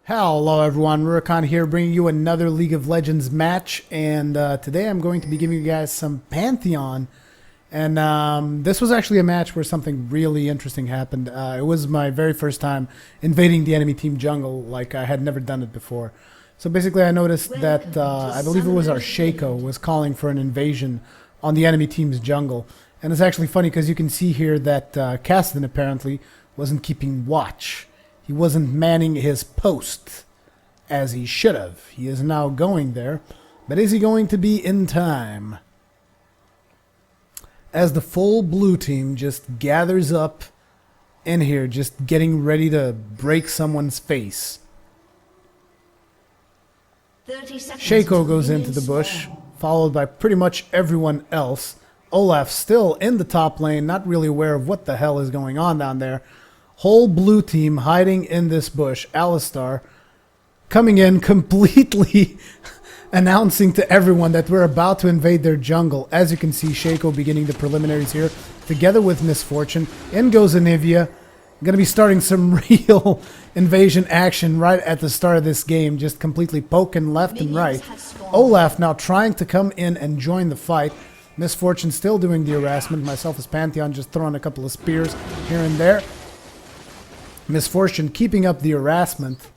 Hello everyone, Rurikhan here bringing you another League of Legends match, and today I'm going to be giving you guys some Pantheon, and this was actually a match where something really interesting happened. It was my very first time invading the enemy team jungle, like I had never done it before. So basically I noticed that, I believe it was our Shaco was calling for an invasion on the enemy team's jungle, and it's actually funny because you can see here that Kassadin apparently wasn't keeping watch. He wasn't manning his post as he should have. He is now going there, but is he going to be in time? As the full blue team just gathers up in here, just getting ready to break someone's face. Shaco goes into the bush, followed by pretty much everyone else. Olaf still in the top lane, not really aware of what the hell is going on down there. Whole blue team hiding in this bush. Alistar coming in completely announcing to everyone that we're about to invade their jungle. As you can see, Shaco beginning the preliminaries here together with Misfortune. In goes Anivia. Going to be starting some real invasion action right at the start of this game. Just completely poking left and right. Olaf now trying to come in and join the fight. Misfortune still doing the harassment. Myself as Pantheon just throwing a couple of spears here and there. Misfortune keeping up the harassment.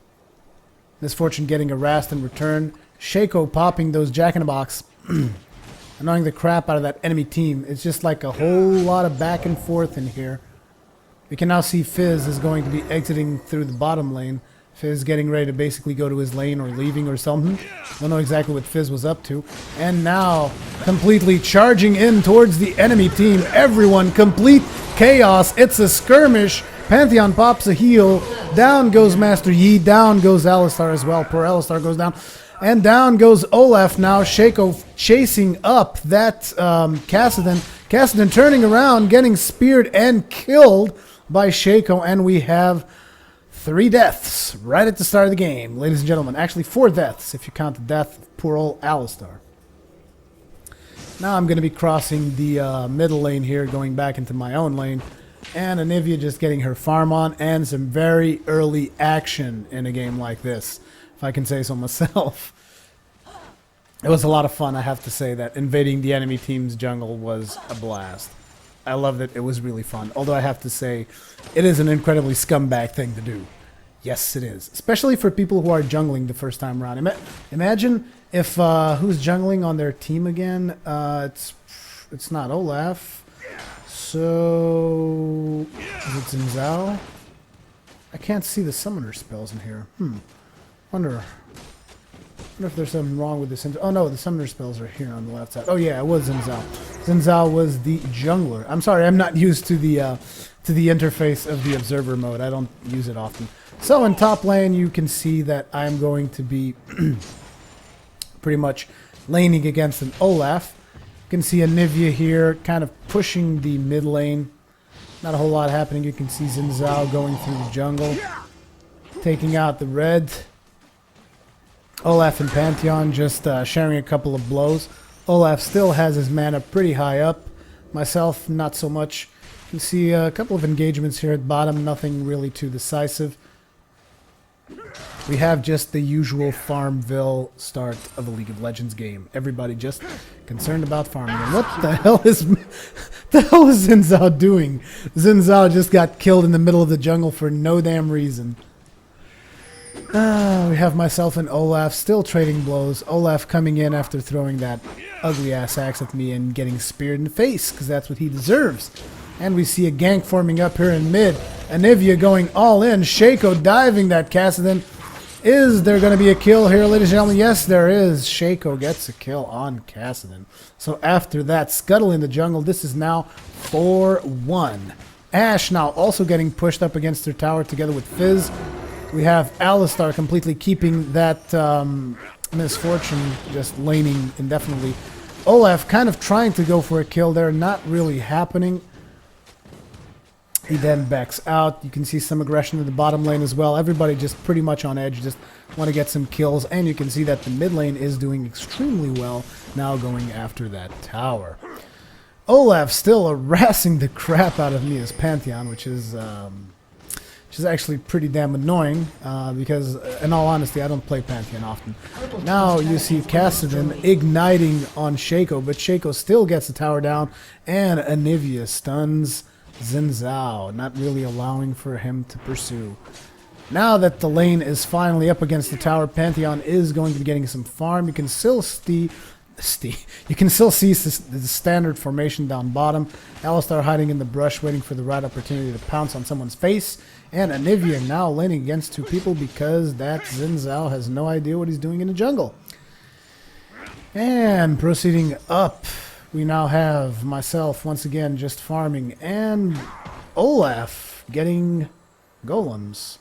Misfortune getting harassed in return. Shaco popping those jack-in-the-box. Annoying the crap out of that enemy team. It's just like a whole lot of back and forth in here. We can now see Fizz is going to be exiting through the bottom lane. Fizz getting ready to basically go to his lane or leaving or something. Don't know exactly what Fizz was up to. And now completely charging in towards the enemy team. Everyone complete chaos. It's a skirmish. Pantheon pops a heal. Down goes Master Yi. Down goes Alistar as well. Poor Alistar goes down. And down goes Olaf now. Shaco chasing up that Kassadin. Kassadin turning around, getting speared and killed by Shaco. And we have 3 deaths right at the start of the game, ladies and gentlemen. Actually 4 deaths if you count the death of poor old Alistar. Now I'm going to be crossing the middle lane here, going back into my own lane. And Anivia just getting her farm on, and some very early action in a game like this, if I can say so myself. It was a lot of fun, I have to say that invading the enemy team's jungle was a blast. I loved it, it was really fun. Although I have to say, it is an incredibly scumbag thing to do. Yes, it is. Especially for people who are jungling the first time around. Imagine if, who's jungling on their team again? It's not Olaf. So, is it Xin Zhao? I can't see the summoner spells in here. Wonder if there's something wrong with this. Oh no, the summoner spells are here on the left side. Oh yeah, it was Xin Zhao. Xin Zhao was the jungler. I'm sorry, I'm not used to the interface of the observer mode. I don't use it often. So in top lane, you can see that I'm going to be pretty much laning against an Olaf. You can see Anivia here kind of pushing the mid lane. Not a whole lot happening. You can see Xin Zhao going through the jungle, taking out the red. Olaf and Pantheon just sharing a couple of blows. Olaf still has his mana pretty high up. Myself, not so much. You can see a couple of engagements here at bottom. Nothing really too decisive. We have just the usual Farmville start of a League of Legends game. Everybody just concerned about farming. And what the hell is Xin Zhao doing? Xin Zhao just got killed in the middle of the jungle for no damn reason. We have myself and Olaf still trading blows. Olaf coming in after throwing that ugly ass axe at me and getting speared in the face, because that's what he deserves. And we see a gank forming up here in mid. Anivia going all in. Shaco diving that Kassadin. Is there going to be a kill here, ladies and gentlemen? Yes, there is. Shaco gets a kill on Kassadin. So after that, Scuttle in the jungle. This is now 4-1. Ashe now also getting pushed up against their tower together with Fizz. We have Alistar completely keeping that Misfortune just laning indefinitely. Olaf kind of trying to go for a kill there. Not really happening. He then backs out. You can see some aggression in the bottom lane as well. Everybody just pretty much on edge, just want to get some kills. And you can see that the mid lane is doing extremely well, now going after that tower. Olaf still harassing the crap out of me as Pantheon, which is which is actually pretty damn annoying because, in all honesty, I don't play Pantheon often. Now you see Kassadin igniting on Shaco, but Shaco still gets the tower down, and Anivia stuns Xin Zhao, not really allowing for him to pursue. Now that the lane is finally up against the tower, Pantheon is going to be getting some farm. You can still see the standard formation down bottom. Alistar hiding in the brush, waiting for the right opportunity to pounce on someone's face. And Anivia now laning against two people because that Xin Zhao has no idea what he's doing in the jungle. And proceeding up, we now have myself once again just farming, and Olaf getting golems.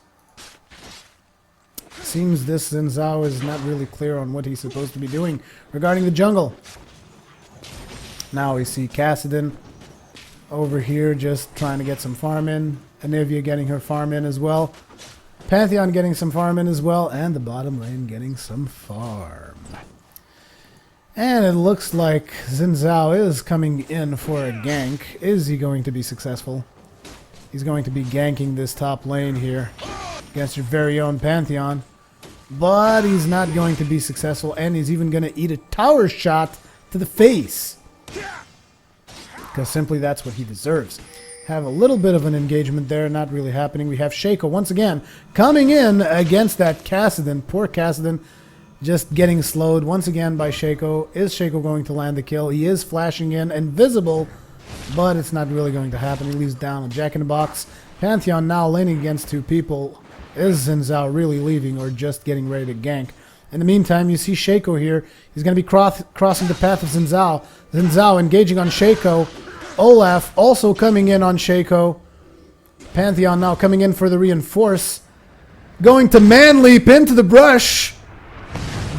Seems this Xin Zhao is not really clear on what he's supposed to be doing regarding the jungle. Now we see Kassadin over here just trying to get some farm in. Anivia getting her farm in as well. Pantheon getting some farm in as well. And the bottom lane getting some farm. And it looks like Xin Zhao is coming in for a gank. Is he going to be successful? He's going to be ganking this top lane here against your very own Pantheon. But he's not going to be successful, and he's even going to eat a tower shot to the face. Because simply that's what he deserves. Have a little bit of an engagement there, not really happening. We have Shaco once again coming in against that Kassadin. Poor Kassadin just getting slowed once again by Shaco. Is Shaco going to land the kill? He is flashing in, invisible, but it's not really going to happen. He leaves down a Jack-in-the-Box. Pantheon now laning against two people. Is Xin Zhao really leaving or just getting ready to gank? In the meantime, you see Shaco here. He's going to be crossing the path of Xin Zhao. Xin Zhao engaging on Shaco. Olaf also coming in on Shaco. Pantheon now coming in for the reinforce. Going to man leap into the brush.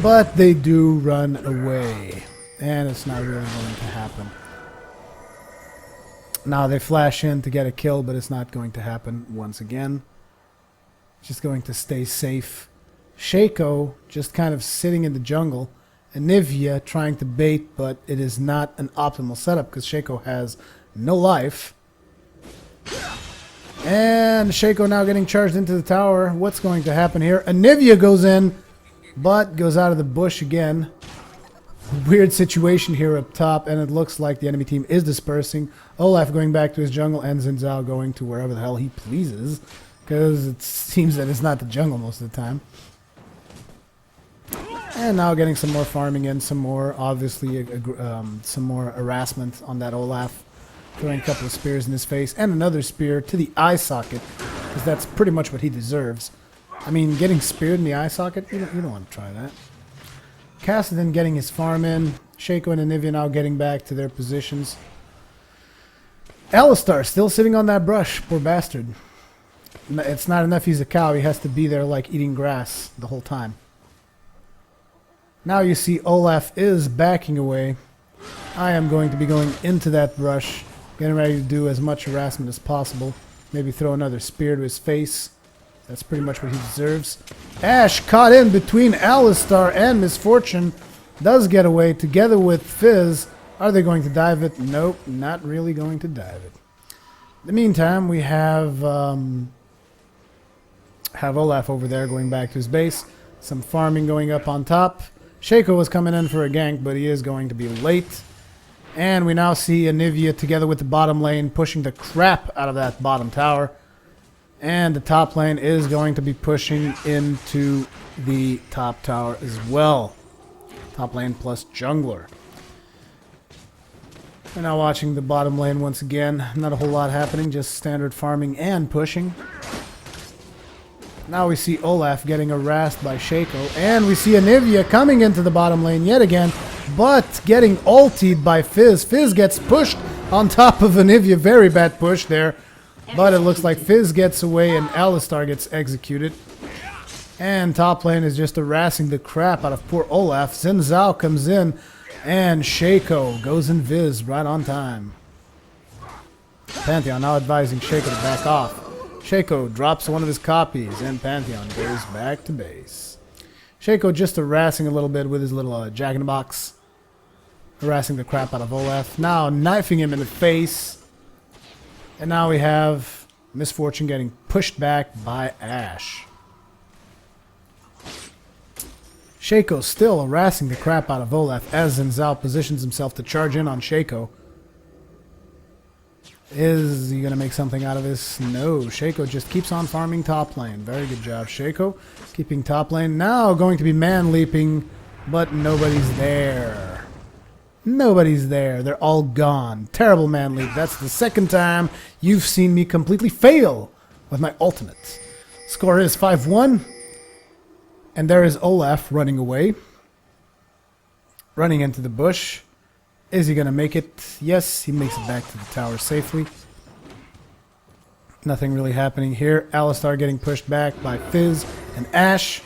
But they do run away. And it's not really going to happen. Now they flash in to get a kill, but it's not going to happen once again. Just going to stay safe. Shaco just kind of sitting in the jungle. Anivia trying to bait, but it is not an optimal setup because Shaco has no life. And Shaco now getting charged into the tower. What's going to happen here? Anivia goes in, but goes out of the bush again. Weird situation here up top, and it looks like the enemy team is dispersing. Olaf going back to his jungle, and Xin Zhao going to wherever the hell he pleases. Because it seems that it's not the jungle most of the time. And now getting some more farming in, some more, obviously, some more harassment on that Olaf. Throwing a couple of spears in his face, and another spear to the eye socket, because that's pretty much what he deserves. I mean, getting speared in the eye socket, you don't want to try that. Kassadin getting his farm in. Shaco and Anivia now getting back to their positions. Alistar still sitting on that brush, poor bastard. It's not enough he's a cow, he has to be there like eating grass the whole time. Now you see Olaf is backing away. I am going to be going into that brush, getting ready to do as much harassment as possible. Maybe throw another spear to his face. That's pretty much what he deserves. Ash caught in between Alistar and Misfortune. Does get away together with Fizz. Are they going to dive it? Nope, not really going to dive it. In the meantime, we have Olaf over there going back to his base. Some farming going up on top. Shaco was coming in for a gank, but he is going to be late. And we now see Anivia together with the bottom lane pushing the crap out of that bottom tower. And the top lane is going to be pushing into the top tower as well. Top lane plus jungler. We're now watching the bottom lane once again. Not a whole lot happening, just standard farming and pushing. Now we see Olaf getting harassed by Shaco, and we see Anivia coming into the bottom lane yet again, but getting ultied by Fizz. Fizz gets pushed on top of Anivia. Very bad push there, but it looks like Fizz gets away and Alistar gets executed. And top lane is just harassing the crap out of poor Olaf. Xin Zhao comes in, and Shaco goes in Viz right on time. Pantheon now advising Shaco to back off. Shaco drops one of his copies, and Pantheon goes back to base. Shaco just harassing a little bit with his little Jack-in-the-Box. Harassing the crap out of Olaf. Now knifing him in the face. And now we have Misfortune getting pushed back by Ash. Shaco still harassing the crap out of Olaf as Xin Zhao positions himself to charge in on Shaco. Is he going to make something out of this? No. Shaco just keeps on farming top lane. Very good job, Shaco. Keeping top lane. Now going to be man leaping, but nobody's there. Nobody's there. They're all gone. Terrible man leap. That's the second time you've seen me completely fail with my ultimate. Score is 5-1. And there is Olaf running away. Running into the bush. Is he going to make it? Yes, he makes it back to the tower safely. Nothing really happening here. Alistar getting pushed back by Fizz and Ash.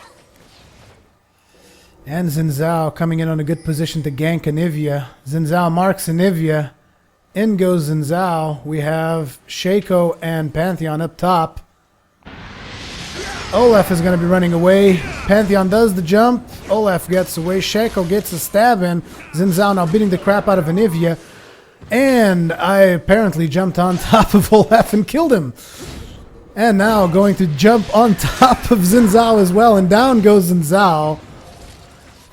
And Xin Zhao coming in on a good position to gank Anivia. Xin Zhao marks Anivia. In goes Xin Zhao. We have Shaco and Pantheon up top. Olaf is going to be running away. Pantheon does the jump. Olaf gets away. Shaco gets a stab in. Xin Zhao now beating the crap out of Anivia. And I apparently jumped on top of Olaf and killed him. And now going to jump on top of Xin Zhao as well. And down goes Xin Zhao.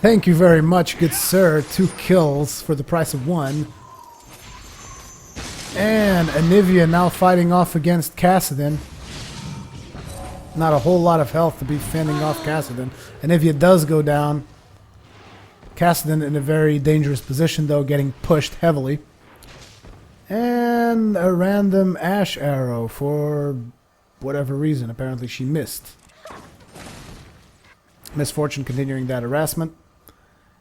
Thank you very much, good sir. 2 kills for the price of 1. And Anivia now fighting off against Kassadin. Not a whole lot of health to be fending off Kassadin. Anivia does go down. Kassadin in a very dangerous position, though, getting pushed heavily. And a random Ash arrow for whatever reason. Apparently she missed. Misfortune continuing that harassment.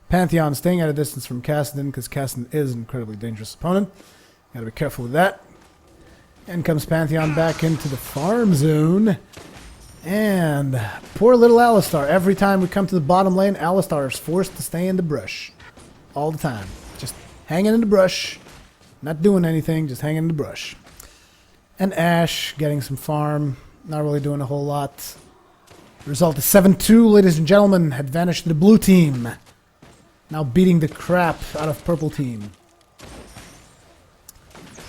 Pantheon staying at a distance from Kassadin because Kassadin is an incredibly dangerous opponent. Gotta be careful with that. And comes Pantheon back into the farm zone. And poor little Alistar. Every time we come to the bottom lane, Alistar is forced to stay in the brush. All the time. Just hanging in the brush. Not doing anything, just hanging in the brush. And Ash getting some farm. Not really doing a whole lot. Result is 7-2, ladies and gentlemen. Advantage to the blue team. Now beating the crap out of purple team.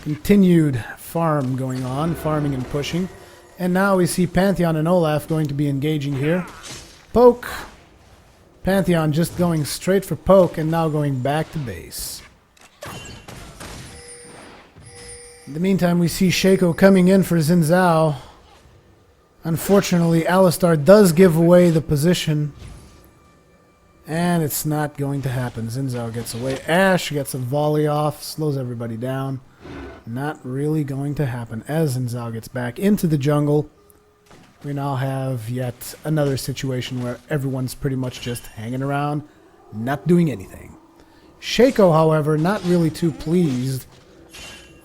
Continued farm going on. Farming and pushing. And now we see Pantheon and Olaf going to be engaging here. Poke. Pantheon just going straight for poke and now going back to base. In the meantime, we see Shaco coming in for Xin Zhao. Unfortunately, Alistar does give away the position. And it's not going to happen. Xin Zhao gets away. Ash gets a volley off, slows everybody down. Not really going to happen. As Xin Zhao gets back into the jungle, we now have yet another situation where everyone's pretty much just hanging around, not doing anything. Shaco, however, not really too pleased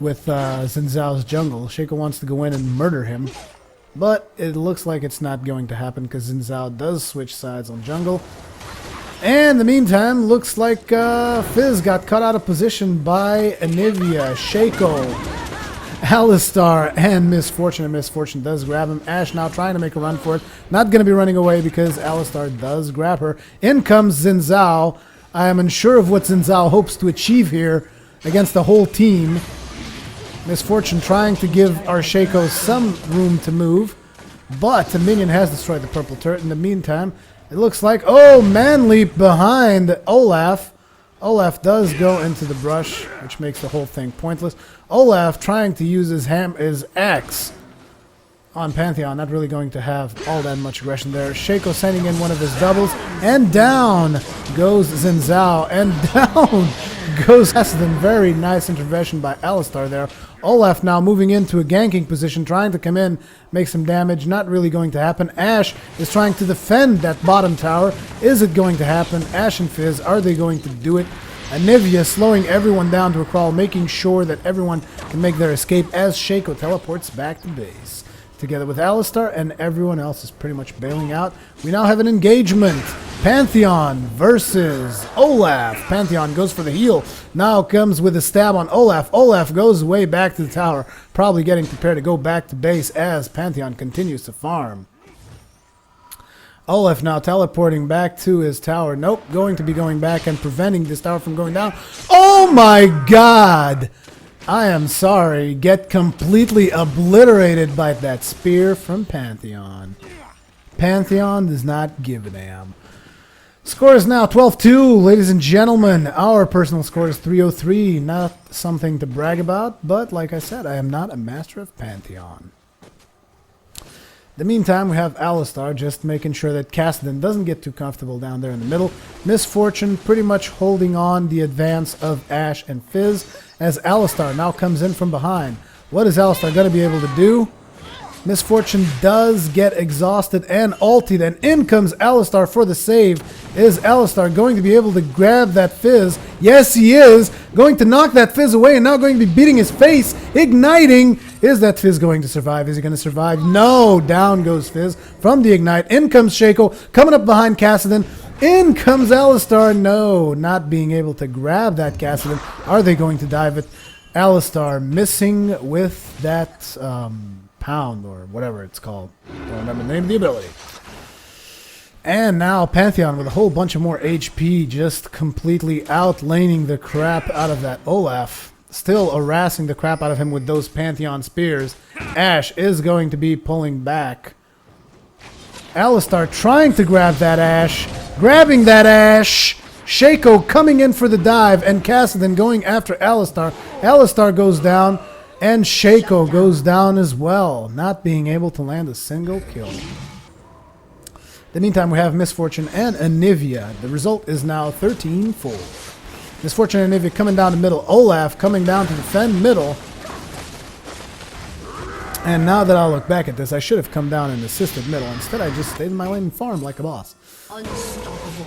with Xin Zhao's jungle. Shaco wants to go in and murder him, but it looks like it's not going to happen because Xin Zhao does switch sides on jungle. And in the meantime, looks like Fizz got cut out of position by Anivia, Shaco, Alistar, and Misfortune. And Misfortune does grab him. Ash now trying to make a run for it. Not going to be running away because Alistar does grab her. In comes Xin Zhao. I am unsure of what Xin Zhao hopes to achieve here against the whole team. Misfortune trying to give our Shaco some room to move. But a minion has destroyed the purple turret. In the meantime, it looks like, oh, man leap behind Olaf. Olaf does go into the brush, which makes the whole thing pointless. Olaf trying to use his axe on Pantheon, not really going to have all that much aggression there. Shaco sending in one of his doubles, and down goes Xin Zhao, and down goes Kassadin. Very nice intervention by Alistar there. Olaf now moving into a ganking position, trying to come in, make some damage. Not really going to happen. Ash is trying to defend that bottom tower. Is it going to happen? Ash and Fizz, are they going to do it? Anivia slowing everyone down to a crawl, making sure that everyone can make their escape as Shaco teleports back to base. Together with Alistar, and everyone else is pretty much bailing out. We now have an engagement. Pantheon versus Olaf. Pantheon goes for the heal. Now comes with a stab on Olaf. Olaf goes way back to the tower, probably getting prepared to go back to base as Pantheon continues to farm. Olaf now teleporting back to his tower. Nope, going to be going back and preventing this tower from going down. Oh my god! I am sorry, get completely obliterated by that spear from Pantheon. Pantheon does not give a damn. Score is now 12-2, ladies and gentlemen. Our personal score is 303. Not something to brag about, but like I said, I am not a master of Pantheon. In the meantime, we have Alistar just making sure that Kassadin doesn't get too comfortable down there in the middle. Misfortune pretty much holding on the advance of Ashe and Fizz as Alistar now comes in from behind. What is Alistar going to be able to do? Misfortune does get exhausted and ulted, and in comes Alistar for the save. Is Alistar going to be able to grab that Fizz? Yes, he is. Going to knock that Fizz away and now going to be beating his face. Igniting. Is that Fizz going to survive? Is he going to survive? No. Down goes Fizz from the Ignite. In comes Shaco. Coming up behind Kassadin. In comes Alistar. No. Not being able to grab that Kassadin. Are they going to dive it? Alistar missing with that... pound or whatever it's called. Don't remember the name of the ability. And now Pantheon with a whole bunch of more HP, just completely outlaning the crap out of that Olaf. Still harassing the crap out of him with those Pantheon spears. Ashe is going to be pulling back. Alistar trying to grab that Ashe. Grabbing that Ashe. Shaco coming in for the dive, and Kassadin going after Alistar. Alistar goes down. And Shaco goes down as well, not being able to land a single kill. In the meantime, we have Misfortune and Anivia. The result is now 13-4. Misfortune and Anivia coming down the middle. Olaf coming down to defend middle. And now that I look back at this, I should have come down and assisted middle. Instead, I just stayed in my lane and farmed like a boss. Unstoppable.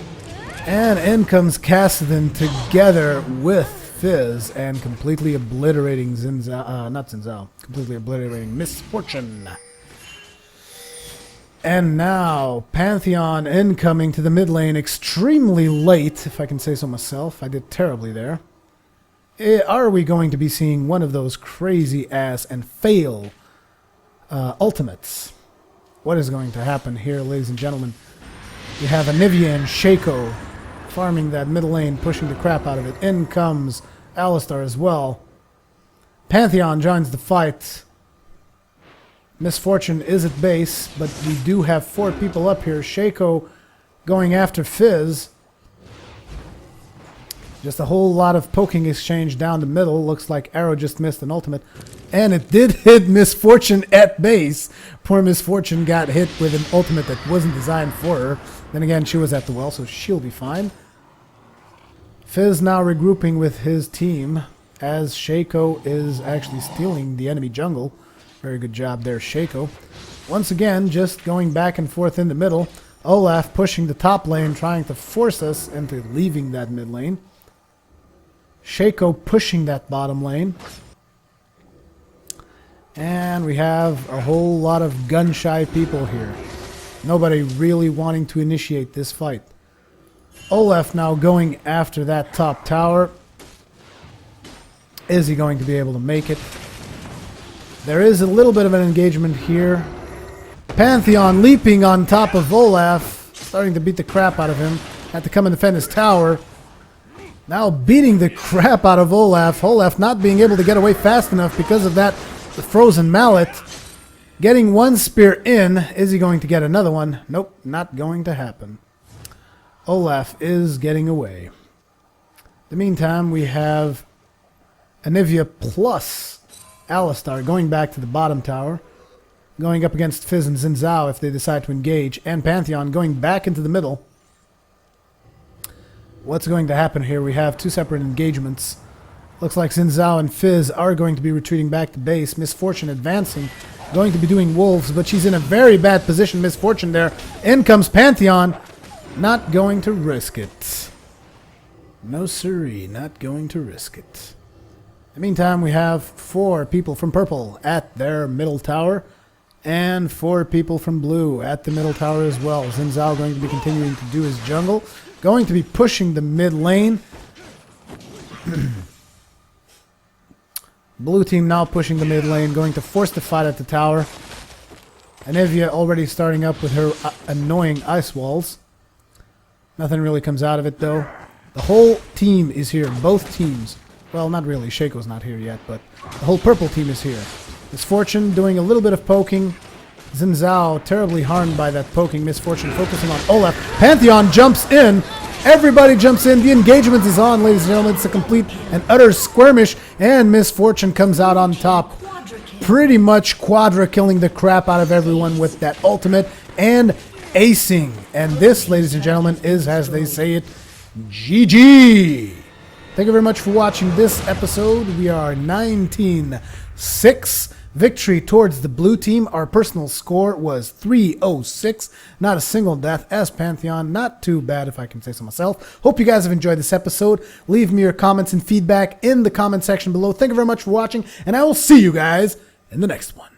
And in comes Kassadin together with Fizz and completely obliterating completely obliterating Misfortune. And now Pantheon incoming to the mid lane extremely late, if I can say so myself. I did terribly there. Are we going to be seeing one of those crazy ass and fail ultimates? What is going to happen here, ladies and gentlemen? You have Anivia and Shaco farming that middle lane, pushing the crap out of it. In comes Alistar as well. Pantheon joins the fight. Misfortune is at base, but we do have 4 people up here. Shaco going after Fizz. Just a whole lot of poking exchange down the middle. Looks like Arrow just missed an ultimate. And it did hit Misfortune at base. Poor Misfortune got hit with an ultimate that wasn't designed for her. Then again, she was at the well, so she'll be fine. Fizz now regrouping with his team as Shaco is actually stealing the enemy jungle. Very good job there, Shaco. Once again, just going back and forth in the middle. Olaf pushing the top lane, trying to force us into leaving that mid lane. Shaco pushing that bottom lane. And we have a whole lot of gun-shy people here. Nobody really wanting to initiate this fight. Olaf now going after that top tower. Is he going to be able to make it? There is a little bit of an engagement here. Pantheon leaping on top of Olaf, starting to beat the crap out of him. Had to come and defend his tower. Now beating the crap out of Olaf. Olaf not being able to get away fast enough because of that frozen mallet. Getting one spear in. Is he going to get another one? Nope, not going to happen. Olaf is getting away. In the meantime, we have Anivia plus Alistar going back to the bottom tower, going up against Fizz and Xin Zhao if they decide to engage, and Pantheon going back into the middle. What's going to happen here? We have 2 separate engagements. Looks like Xin Zhao and Fizz are going to be retreating back to base. Misfortune advancing, going to be doing wolves, but she's in a very bad position. Misfortune there. In comes Pantheon. Not going to risk it. No siree, not going to risk it. In the meantime, we have 4 people from purple at their middle tower, and 4 people from blue at the middle tower as well. Xin Zhao going to be continuing to do his jungle, going to be pushing the mid lane. Blue team now pushing the mid lane, going to force the fight at the tower. Anivia already starting up with her annoying ice walls. Nothing really comes out of it though. The whole team is here, both teams Well, not really. Shaco's not here yet, but the whole purple team is here. Misfortune doing a little bit of poking. Xin Zhao terribly harmed by that poking. Misfortune focusing on Olaf. Pantheon jumps in. Everybody jumps in. The engagement is on, ladies and gentlemen. It's a complete and utter skirmish. And Misfortune comes out on top. Pretty much Quadra killing the crap out of everyone with that ultimate and acing. And this, ladies and gentlemen, is, as they say it, GG. Thank you very much for watching this episode. We are 19-6. Victory towards the blue team. Our personal score was 306. Not a single death as Pantheon. Not too bad, if I can say so myself. Hope you guys have enjoyed this episode. Leave me your comments and feedback in the comment section below. Thank you very much for watching, and I will see you guys in the next one.